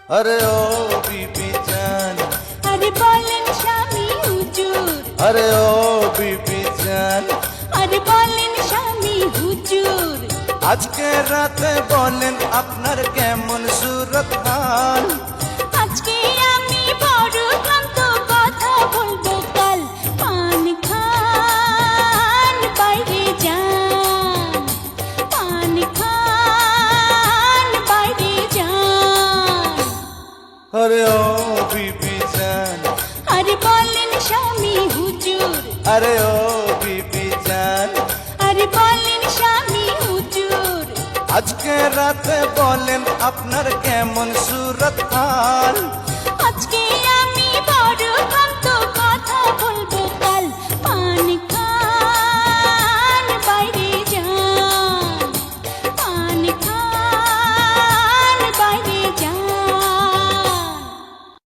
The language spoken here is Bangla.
अरे ओ बीबी जान, আরে বলেন স্বামী হুজুর, अरे ओ बीबी जान, আরে বলেন স্বামী হুজুর, আজকে রাতে বলেন আপনার কেমন সুরত হাল। আজকে আমি বড় ক্লান্ত, কথা বলবো কাল। পান খান বাইরে যান, পান খান বাইরে যান। अरे ओ बीबी जान, আরে বলেন স্বামী হুজুর, अरे ओ बीबी जान, আরে বলেন স্বামী হুজুর, আজকে রাতে বলেন আপনার কেমন সুরত হাল।